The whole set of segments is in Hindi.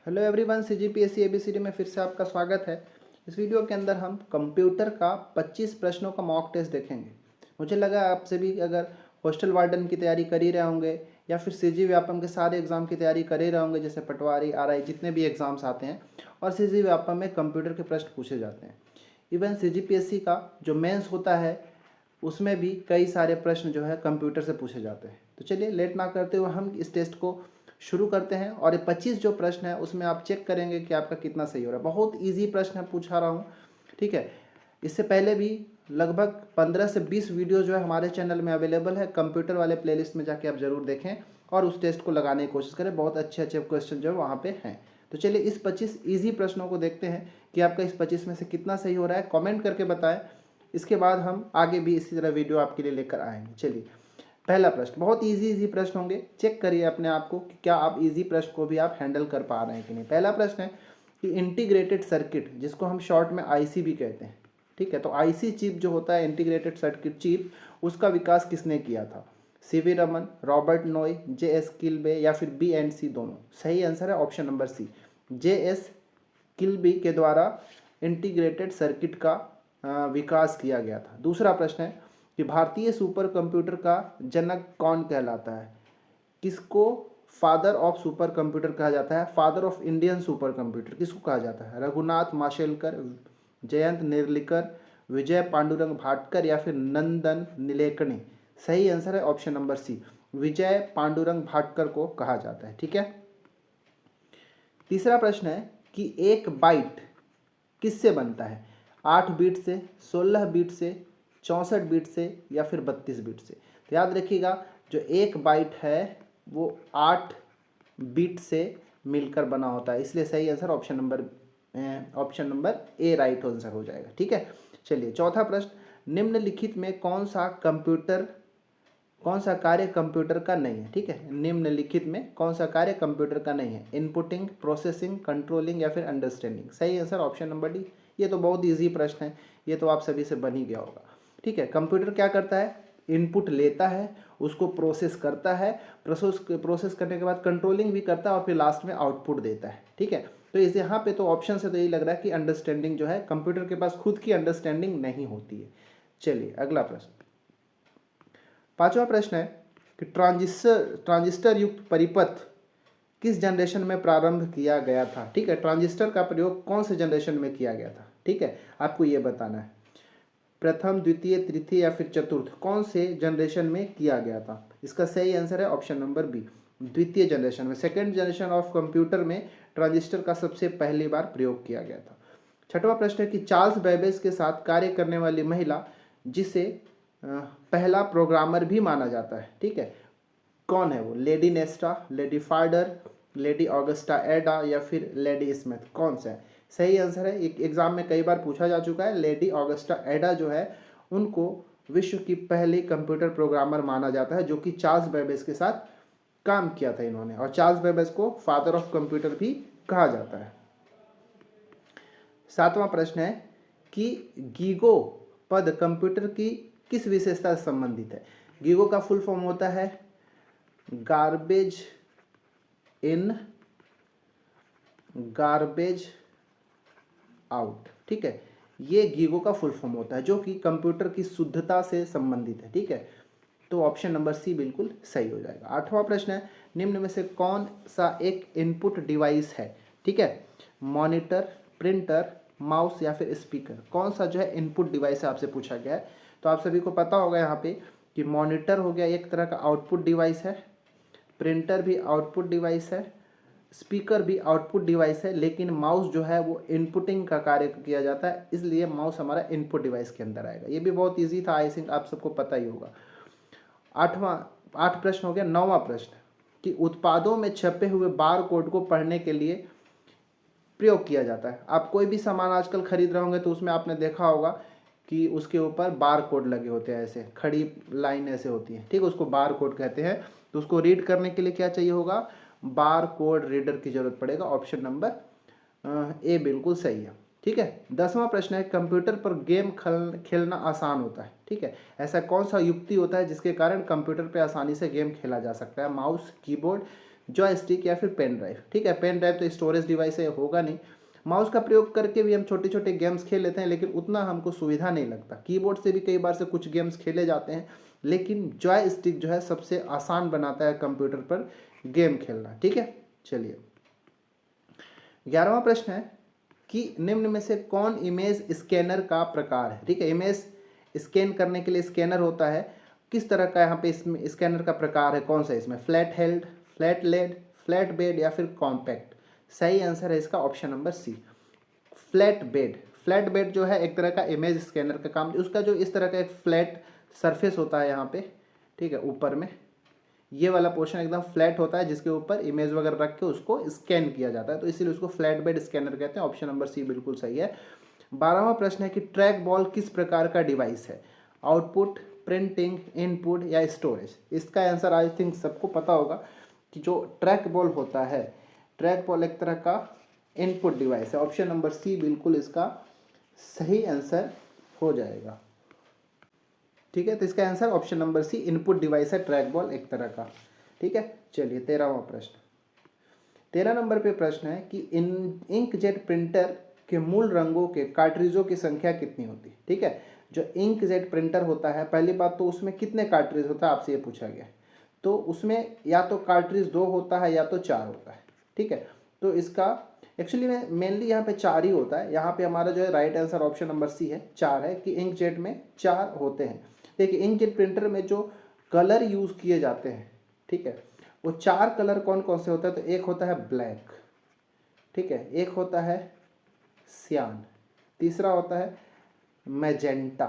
हेलो एवरीवन, सीजीपीएससी एबीसीडी में फिर से आपका स्वागत है। इस वीडियो के अंदर हम कंप्यूटर का 25 प्रश्नों का मॉक टेस्ट देखेंगे। मुझे लगा आपसे भी अगर हॉस्टल वार्डन की तैयारी कर ही रहे होंगे या फिर सीजी व्यापम के सारे एग्जाम की तैयारी कर ही रहे होंगे, जैसे पटवारी आरआई जितने भी एग्जाम्स आते हैं और सीजी व्यापम में कंप्यूटर के प्रश्न पूछे जाते हैं। इवन सीजीपीएससी का जो मेंस होता है उसमें भी कई सारे प्रश्न जो है कंप्यूटर से पूछे जाते हैं। तो चलिए लेट ना करते हुए हम इस टेस्ट को शुरू करते हैं और ये 25 जो प्रश्न है उसमें आप चेक करेंगे कि आपका कितना सही हो रहा है। बहुत इजी प्रश्न है पूछा रहा हूँ, ठीक है। इससे पहले भी लगभग 15 से 20 वीडियो जो है हमारे चैनल में अवेलेबल है। कंप्यूटर वाले प्लेलिस्ट में जाके आप जरूर देखें और उस टेस्ट को लगाने की कोशिश करें। बहुत अच्छे अच्छे क्वेश्चन जो है वहाँ पे हैं। तो चलिए इस 25 ईजी प्रश्नों को देखते हैं कि आपका इस 25 में से कितना सही हो रहा है। कॉमेंट करके बताएं। इसके बाद हम आगे भी इसी तरह वीडियो आपके लिए लेकर आएंगे। चलिए पहला प्रश्न, बहुत इजी प्रश्न होंगे, चेक करिए अपने आप को कि क्या आप इजी प्रश्न को भी आप हैंडल कर पा रहे हैं कि नहीं। पहला प्रश्न है कि इंटीग्रेटेड सर्किट, जिसको हम शॉर्ट में आईसी भी कहते हैं, ठीक है। तो आईसी चिप जो होता है, इंटीग्रेटेड सर्किट चिप, उसका विकास किसने किया था? CV Raman, Robert Noyce, JS Kilby या फिर बी एंड सी दोनों? सही आंसर है option number C, JS Kilby के द्वारा इंटीग्रेटेड सर्किट का विकास किया गया था। दूसरा प्रश्न है कि भारतीय सुपर कंप्यूटर का जनक कौन कहलाता है? किसको फादर ऑफ सुपर कंप्यूटर कहा जाता है? Father of Indian super computer किसको कहा जाता है? रघुनाथ माशेलकर, जयंत निरलिकर, विजय पांडुरंग भाटकर या फिर नंदन नीलेकणी? सही आंसर है ऑप्शन नंबर सी, विजय पांडुरंग भाटकर को कहा जाता है, ठीक है। तीसरा प्रश्न है कि एक बाइट किससे बनता है? 8 बीट से, 16 बीट से, 64 बीट से या फिर 32 बीट से? तो याद रखिएगा, जो एक बाइट है वो 8 बीट से मिलकर बना होता है, इसलिए सही answer option number A right answer हो जाएगा, ठीक है। चलिए चौथा प्रश्न, निम्नलिखित में कौन सा कार्य कंप्यूटर का नहीं है? ठीक है, निम्नलिखित में कौन सा कार्य कंप्यूटर का नहीं है? इनपुटिंग, प्रोसेसिंग, कंट्रोलिंग या फिर अंडरस्टैंडिंग? सही आंसर ऑप्शन नंबर डी। ये तो बहुत इजी प्रश्न है, ये तो आप सभी से बन ही गया होगा, ठीक है। कंप्यूटर क्या करता है? इनपुट लेता है, उसको प्रोसेस करता है, प्रोसेस करने के बाद कंट्रोलिंग भी करता है और फिर लास्ट में आउटपुट देता है, ठीक है। तो इस यहाँ पे तो ऑप्शन से तो यही लग रहा है कि अंडरस्टैंडिंग जो है, कंप्यूटर के पास खुद की अंडरस्टैंडिंग नहीं होती है। चलिए अगला प्रश्न, पांचवा प्रश्न है कि ट्रांजिस्टर युक्त परिपथ किस जनरेशन में प्रारंभ किया गया था? ठीक है, ट्रांजिस्टर का प्रयोग कौन से जनरेशन में किया गया था? ठीक है, आपको ये बताना है, प्रथम, द्वितीय, तृतीय या फिर चतुर्थ, कौन से जनरेशन में किया गया था? इसका सही आंसर है ऑप्शन नंबर बी, द्वितीय जनरेशन में, सेकेंड जनरेशन ऑफ कंप्यूटर में ट्रांजिस्टर का सबसे पहली बार प्रयोग किया गया था। छठवां प्रश्न है कि चार्ल्स बेबेज के साथ कार्य करने वाली महिला जिसे पहला प्रोग्रामर भी माना जाता है, ठीक है, कौन है वो? लेडी नेस्टा, लेडी फार्डर, लेडी ऑगस्टा एडा या फिर लेडी स्मिथ? कौन सा है? सही आंसर है, एक एग्जाम में कई बार पूछा जा चुका है, लेडी ऑगस्टा एडा जो है उनको विश्व की पहली कंप्यूटर प्रोग्रामर माना जाता है, जो कि चार्ल्स बेबेज के साथ काम किया था इन्होंने, और चार्ल्स बेबेज को फादर ऑफ कंप्यूटर भी कहा जाता है। सातवां प्रश्न है कि गीगो पद कंप्यूटर की किस विशेषता से संबंधित है? गीगो का फुल फॉर्म होता है गार्बेज इन गार्बेज आउट, ठीक है, ये गीगो का फुल फॉर्म होता है, जो कि कंप्यूटर की शुद्धता से संबंधित है, ठीक है। तो ऑप्शन नंबर सी बिल्कुल सही हो जाएगा। आठवां प्रश्न है, निम्न में से कौन सा एक इनपुट डिवाइस है? ठीक है, मॉनिटर, प्रिंटर, माउस या फिर स्पीकर? कौन सा जो है इनपुट डिवाइस है आपसे पूछा गया है। तो आप सभी को पता होगा यहाँ पे कि मॉनिटर हो गया एक तरह का आउटपुट डिवाइस है, प्रिंटर भी आउटपुट डिवाइस है, स्पीकर भी आउटपुट डिवाइस है, लेकिन माउस जो है वो इनपुटिंग का कार्य किया जाता है, इसलिए माउस हमारा इनपुट डिवाइस के अंदर आएगा। ये भी बहुत इजी था, आई थिंक आप सबको पता ही होगा। आठ प्रश्न हो गया। नौवां प्रश्न कि उत्पादों में छपे हुए बार कोड को पढ़ने के लिए प्रयोग किया जाता है। आप कोई भी सामान आजकल खरीद रहे होंगे तो उसमें आपने देखा होगा कि उसके ऊपर बार कोड लगे होते हैं, ऐसे खड़ी लाइन ऐसे होती है, ठीक है, उसको बार कोड कहते हैं। तो उसको रीड करने के लिए क्या चाहिए होगा? बार कोड रीडर की जरूरत पड़ेगा। ऑप्शन नंबर ए बिल्कुल सही है, ठीक है। 10वां प्रश्न है, कंप्यूटर पर गेम खेलना आसान होता है, ठीक है, ऐसा कौन सा युक्ति होता है जिसके कारण कंप्यूटर पर आसानी से गेम खेला जा सकता है? माउस, कीबोर्ड, जॉयस्टिक या फिर पेन ड्राइव। ठीक है, पेन ड्राइव तो स्टोरेज डिवाइस है, होगा नहीं। माउस का प्रयोग करके भी हम छोटे छोटे गेम्स खेल लेते हैं, लेकिन उतना हमको सुविधा नहीं लगता। कीबोर्ड से भी कई बार से कुछ गेम्स खेले जाते हैं, लेकिन जॉयस्टिक जो है सबसे आसान बनाता है कंप्यूटर पर गेम खेलना। ठीक है, चलिए 11वां प्रश्न है कि निम्न में से कौन इमेज स्कैनर का प्रकार है। ठीक है, इमेज स्कैन करने के लिए स्कैनर होता है, किस तरह का यहाँ पे इसमें स्कैनर का प्रकार है, कौन सा है इसमें, flat held, flat led, flat bed या फिर कॉम्पैक्ट। सही आंसर है इसका option number C, flat bed. Flat bed जो है एक तरह का इमेज स्कैनर का काम, उसका जो इस तरह का एक फ्लैट सरफेस होता है यहाँ पे, ठीक है, ऊपर में ये वाला पोर्शन एकदम फ्लैट होता है, जिसके ऊपर इमेज वगैरह रख के उसको स्कैन किया जाता है, तो इसीलिए उसको फ्लैट बेड स्कैनर कहते हैं। ऑप्शन नंबर सी बिल्कुल सही है। 12वां प्रश्न है कि ट्रैक बॉल किस प्रकार का डिवाइस है, आउटपुट, प्रिंटिंग, इनपुट या स्टोरेज। इसका आंसर आई थिंक सबको पता होगा कि जो ट्रैक बॉल होता है, ट्रैक बॉल एक तरह का इनपुट डिवाइस है। ऑप्शन नंबर सी बिल्कुल इसका सही आंसर हो जाएगा। ठीक है, तो इसका answer option number C, input device है ट्रैक बॉल एक तरह का। ठीक है, चलिए 13वां प्रश्न। 13 नंबर पे प्रश्न है कि इंकजेट प्रिंटर के मूल रंगों के कार्ट्रिजों की संख्या कितनी होती है। ठीक है, जो इंकजेट प्रिंटर होता है, पहली बात तो उसमें कितने कार्ट्रिज होता है आपसे ये पूछा गया, तो उसमें या तो कार्ट्रिज 2 होता है या तो 4 होता है। ठीक है, तो इसका एक्चुअली में मेनली यहाँ पे 4 ही होता है। यहाँ पे हमारा जो है right answer option number C है, 4 है कि इंकजेट में 4 होते हैं। देखिए इंकजेट प्रिंटर में जो कलर यूज़ किए जाते हैं, ठीक है, वो 4 कलर कौन कौन से होते हैं, तो एक होता है ब्लैक, ठीक है, एक होता है सियान, तीसरा होता है मैजेंटा,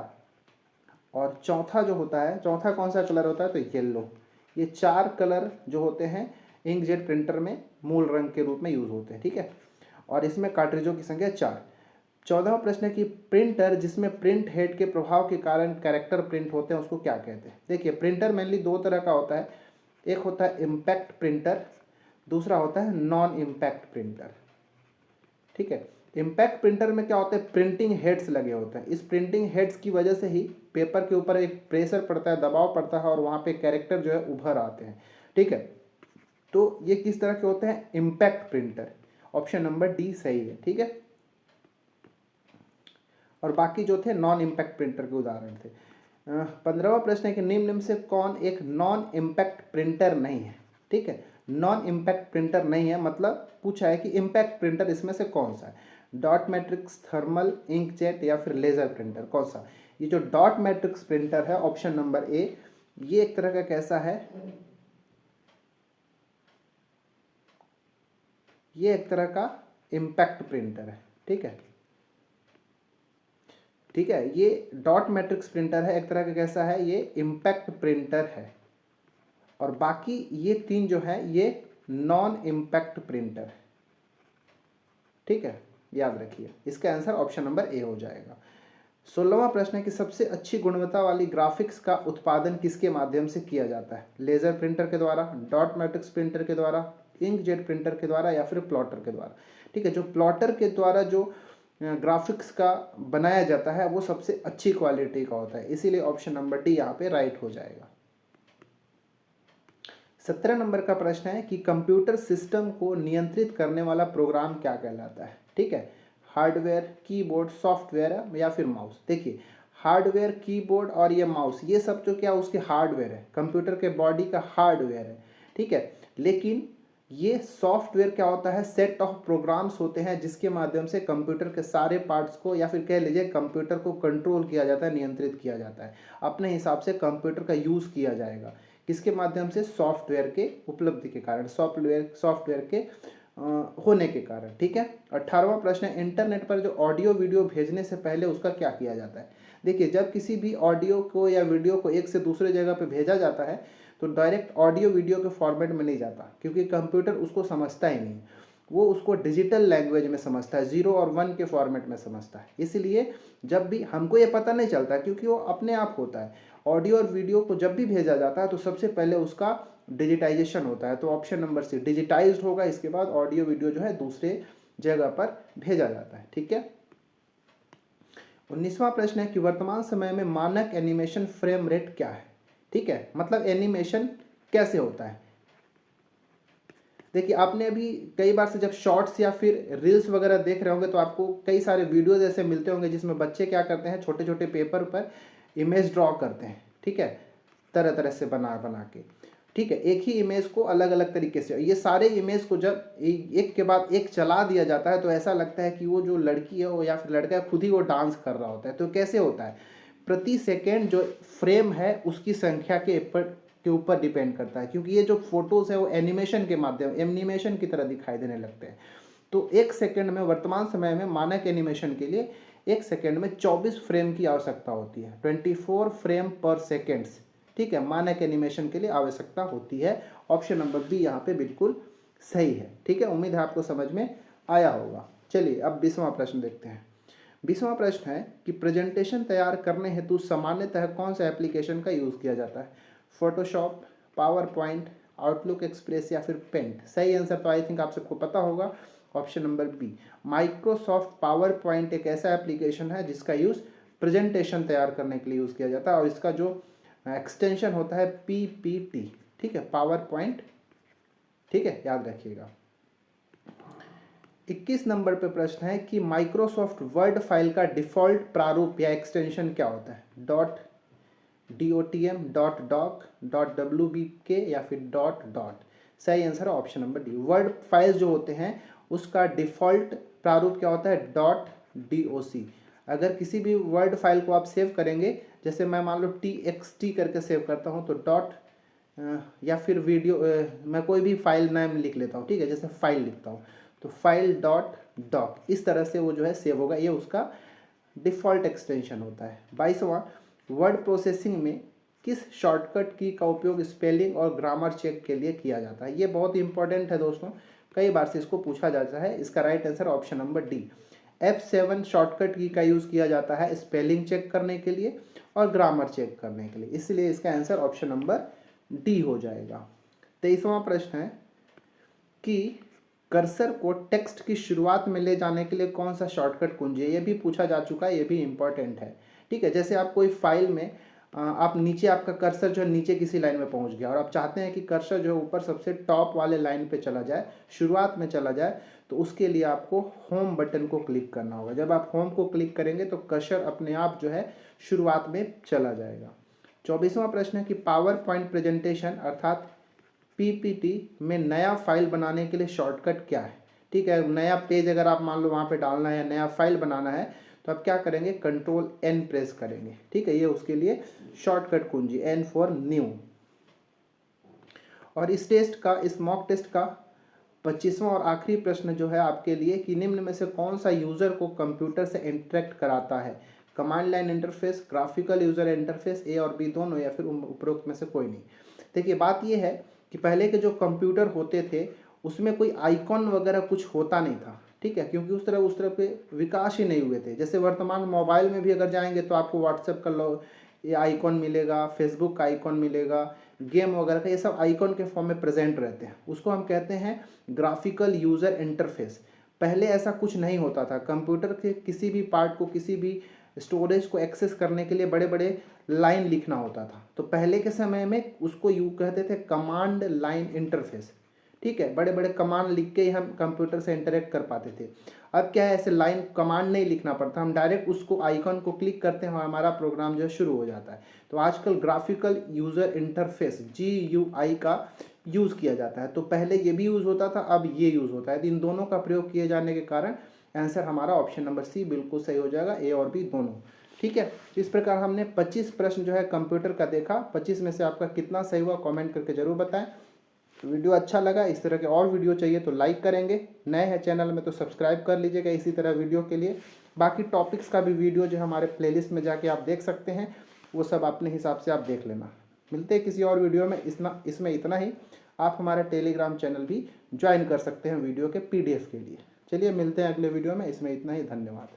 और चौथा जो होता है, चौथा कौन सा कलर होता है, तो येलो। ये 4 कलर जो होते हैं इंकजेट प्रिंटर में मूल रंग के रूप में यूज होते हैं। ठीक है, और इसमें कार्ट्रिजों की संख्या 4। 14वां प्रश्न है कि प्रिंटर जिसमें प्रिंट हेड के प्रभाव के कारण कैरेक्टर प्रिंट होते हैं उसको क्या कहते हैं। देखिए प्रिंटर मेनली 2 तरह का होता है, एक होता है इम्पैक्ट प्रिंटर, दूसरा होता है नॉन इम्पैक्ट प्रिंटर। ठीक है, इम्पैक्ट प्रिंटर में क्या होता है, प्रिंटिंग हेड्स लगे होते हैं। इस प्रिंटिंग हेड्स की वजह से ही पेपर के ऊपर एक प्रेशर पड़ता है, दबाव पड़ता है, और वहाँ पे कैरेक्टर जो है उभर आते हैं। ठीक है, तो ये किस तरह के होते हैं, impact printer. Option number D सही है। ठीक है, और बाकी जो थे नॉन इम्पैक्ट प्रिंटर के उदाहरण थे। 15वां प्रश्न है कि निम्न में से कौन एक नॉन इम्पैक्ट प्रिंटर नहीं है। ठीक है, नॉन इम्पैक्ट प्रिंटर नहीं है, मतलब पूछा है कि इम्पैक्ट प्रिंटर इसमें से कौन सा है, डॉट मैट्रिक्स, थर्मल, इंकजेट या फिर लेजर प्रिंटर, कौन सा। ये जो डॉट मैट्रिक्स प्रिंटर है ऑप्शन नंबर ए, ये एक तरह का कैसा है, ये एक तरह का इम्पैक्ट प्रिंटर है। ठीक है, ठीक है, ये डॉट मैट्रिक्स प्रिंटर है, एक तरह का कैसा है, ये इम्पैक्ट प्रिंटर है, और बाकी ये 3 जो है ये नॉन इम्पैक्ट प्रिंटर है। ठीक है, याद रखिए, इसका आंसर ऑप्शन नंबर ए हो जाएगा। 16वां प्रश्न है कि सबसे अच्छी गुणवत्ता वाली ग्राफिक्स का उत्पादन किसके माध्यम से किया जाता है, लेजर प्रिंटर के द्वारा, डॉट मैट्रिक्स प्रिंटर के द्वारा, इंकजेट प्रिंटर के द्वारा या फिर प्लॉटर के द्वारा। ठीक है, जो प्लॉटर के द्वारा जो ग्राफिक्स का बनाया जाता है वो सबसे अच्छी क्वालिटी का होता है, इसीलिए ऑप्शन नंबर डी यहाँ पे राइट हो जाएगा। 17 नंबर का प्रश्न है कि कंप्यूटर सिस्टम को नियंत्रित करने वाला प्रोग्राम क्या कहलाता है। ठीक है, हार्डवेयर, कीबोर्ड, सॉफ्टवेयर या फिर माउस। देखिए हार्डवेयर, कीबोर्ड और ये माउस, ये सब जो क्या उसके हार्डवेयर है, कंप्यूटर के बॉडी का हार्डवेयर है। ठीक है, लेकिन ये सॉफ्टवेयर क्या होता है, सेट ऑफ प्रोग्राम्स होते हैं जिसके माध्यम से कंप्यूटर के सारे पार्ट्स को, या फिर कह लीजिए कंप्यूटर को कंट्रोल किया जाता है, नियंत्रित किया जाता है, अपने हिसाब से कंप्यूटर का यूज़ किया जाएगा। किसके माध्यम से, सॉफ्टवेयर के उपलब्धि के कारण, सॉफ्टवेयर के होने के कारण। ठीक है, 18वां प्रश्न है इंटरनेट पर जो ऑडियो वीडियो भेजने से पहले उसका क्या किया जाता है। देखिए जब किसी भी ऑडियो को या वीडियो को एक से दूसरे जगह पे भेजा जाता है तो डायरेक्ट ऑडियो वीडियो के फॉर्मेट में नहीं जाता, क्योंकि कंप्यूटर उसको समझता ही नहीं, वो उसको डिजिटल लैंग्वेज में समझता है, 0 और 1 के फॉर्मेट में समझता है। इसलिए जब भी हमको ये पता नहीं चलता, क्योंकि वो अपने आप होता है। ऑडियो और वीडियो को जब भी भेजा जाता है तो सबसे पहले उसका डिजिटाइजेशन होता है, तो ऑप्शन नंबर सी डिजिटाइज्ड होगा, इसके बाद ऑडियो वीडियो जो है दूसरे जगह पर भेजा जाता है। ठीक है, 19वां प्रश्न है कि वर्तमान समय में मानक एनिमेशन फ्रेम रेट क्या है। ठीक है, मतलब एनिमेशन कैसे होता है, देखिए आपने अभी कई बार से जब शॉर्ट्स या फिर रील्स वगैरह देख रहे होंगे तो आपको कई सारे वीडियोज ऐसे मिलते होंगे जिसमें बच्चे क्या करते हैं, छोटे छोटे पेपर पर इमेज ड्रॉ करते हैं, ठीक है, तरह तरह से बना बना के, ठीक है, एक ही इमेज को अलग अलग तरीके से। ये सारे इमेज को जब एक के बाद एक चला दिया जाता है तो ऐसा लगता है कि वो जो लड़की है वो या फिर लड़का है खुद ही वो डांस कर रहा होता है। तो कैसे होता है, प्रति सेकेंड जो फ्रेम है उसकी संख्या के ऊपर डिपेंड करता है, क्योंकि ये जो फोटोज है वो एनिमेशन की तरह दिखाई देने लगते हैं। तो एक सेकेंड में, वर्तमान समय में मानक एनिमेशन के लिए एक सेकेंड में 24 फ्रेम की आवश्यकता होती है, 24 फ्रेम पर सेकेंड्स, ठीक है, मानक एनिमेशन के लिए आवश्यकता होती है। ऑप्शन नंबर बी यहाँ पे बिल्कुल सही है, ठीक है। उम्मीद है आपको समझ में आया होगा। चलिए अब 20वां प्रश्न देखते हैं। 20वां प्रश्न है कि प्रेजेंटेशन तैयार करने हेतु सामान्यतः कौन सा एप्लीकेशन का यूज़ किया जाता है, Photoshop, power point, outlook express या फिर पेंट। सही आंसर तो आई थिंक आप सबको पता होगा, option number B, Microsoft power point एक ऐसा एप्लीकेशन है जिसका यूज़ प्रेजेंटेशन तैयार करने के लिए यूज़ किया जाता है और इसका जो एक्सटेंशन होता है PPT, ठीक है, पावर पॉइंट, ठीक है, याद रखिएगा। 21 नंबर पे प्रश्न है कि माइक्रोसॉफ्ट वर्ड फाइल का डिफॉल्ट प्रारूप या एक्सटेंशन क्या होता है, .dotm, .doc, .wbk या फिर .dot। सही आंसर है option number D. Word files जो होते हैं उसका डिफॉल्ट प्रारूप क्या होता है, .doc। अगर किसी भी वर्ड फाइल को आप सेव करेंगे, जैसे मैं मान लो txt करके सेव करता हूँ, तो डॉट या फिर वीडियो मैं कोई भी फाइल नाम लिख लेता हूँ, ठीक है, जैसे फाइल लिखता हूँ तो फाइल .doc, इस तरह से वो जो है सेव होगा, ये उसका डिफ़ॉल्ट एक्सटेंशन होता है। 22वां, वर्ड प्रोसेसिंग में किस शॉर्टकट की का उपयोग स्पेलिंग और ग्रामर चेक के लिए किया जाता है। ये बहुत इंपॉर्टेंट है दोस्तों, कई बार से इसको पूछा जाता है। इसका right answer option number D, F7 shortcut की का यूज़ किया जाता है स्पेलिंग चेक करने के लिए और ग्रामर चेक करने के लिए, इसलिए इसका आंसर ऑप्शन नंबर डी हो जाएगा। 23वां प्रश्न है कि कर्सर को टेक्स्ट की शुरुआत में ले जाने के लिए कौन सा शॉर्टकट कुंजी है। ये भी पूछा जा चुका है, ये भी इंपॉर्टेंट है, ठीक है। जैसे आप कोई फाइल में आप नीचे, आपका कर्सर जो है नीचे किसी लाइन में पहुंच गया और आप चाहते हैं कि कर्सर जो है ऊपर सबसे टॉप वाले लाइन पे चला जाए, शुरुआत में चला जाए, तो उसके लिए आपको होम बटन को क्लिक करना होगा। जब आप होम को क्लिक करेंगे तो कर्सर अपने आप जो है शुरुआत में चला जाएगा। 24वां प्रश्न है कि पावर पॉइंट प्रेजेंटेशन अर्थात PPT में नया फाइल बनाने के लिए शॉर्टकट क्या है, ठीक है। नया पेज अगर आप मान लो वहाँ पे डालना है या नया फाइल बनाना है तो आप क्या करेंगे, Ctrl+N प्रेस करेंगे, ठीक है, ये उसके लिए शॉर्टकट कुंजी, N फॉर न्यू। और इस मॉक टेस्ट का 25वां और आखिरी प्रश्न जो है आपके लिए कि निम्न में से कौन सा यूज़र को कंप्यूटर से इंटरेक्ट कराता है, command line interface, graphical user interface, a और बी दोनों या फिर उपरोक्त में से कोई नहीं। देखिए बात यह है कि पहले के जो कंप्यूटर होते थे उसमें कोई आइकॉन वगैरह कुछ होता नहीं था, ठीक है, क्योंकि उस तरह के विकास ही नहीं हुए थे। जैसे वर्तमान मोबाइल में भी अगर जाएंगे तो आपको व्हाट्सएप का ये आइकॉन मिलेगा, फेसबुक का आइकॉन मिलेगा, गेम वगैरह का, ये सब आइकॉन के फॉर्म में प्रेजेंट रहते हैं। उसको हम कहते हैं ग्राफिकल यूज़र इंटरफेस। पहले ऐसा कुछ नहीं होता था। कंप्यूटर के किसी भी पार्ट को, किसी भी स्टोरेज को एक्सेस करने के लिए बड़े बड़े लाइन लिखना होता था। तो पहले के समय में उसको यूँ कहते थे कमांड लाइन इंटरफेस, ठीक है, बड़े बड़े कमांड लिख के ही हम कंप्यूटर से इंटरेक्ट कर पाते थे। अब क्या है, ऐसे लाइन कमांड नहीं लिखना पड़ता, हम डायरेक्ट उसको आइकन को क्लिक करते हैं और हमारा प्रोग्राम जो है शुरू हो जाता है। तो आजकल ग्राफिकल यूज़र इंटरफेस GUI का यूज़ किया जाता है। तो पहले ये भी यूज़ होता था, अब ये यूज़ होता है। तो इन दोनों का प्रयोग किए जाने के कारण आंसर हमारा ऑप्शन नंबर सी बिल्कुल सही हो जाएगा, ए और बी दोनों, ठीक है। इस प्रकार हमने 25 प्रश्न जो है कंप्यूटर का देखा। 25 में से आपका कितना सही हुआ कमेंट करके जरूर बताएं। वीडियो अच्छा लगा, इस तरह के और वीडियो चाहिए तो लाइक करेंगे, नए हैं चैनल में तो सब्सक्राइब कर लीजिएगा इसी तरह वीडियो के लिए। बाकी टॉपिक्स का भी वीडियो जो हमारे प्लेलिस्ट में जाके आप देख सकते हैं, वो सब अपने हिसाब से आप देख लेना। मिलते हैं किसी और वीडियो में। इसमें इतना ही। आप हमारा टेलीग्राम चैनल भी ज्वाइन कर सकते हैं वीडियो के PDF के लिए। चलिए मिलते हैं अगले वीडियो में। इसमें इतना ही। धन्यवाद।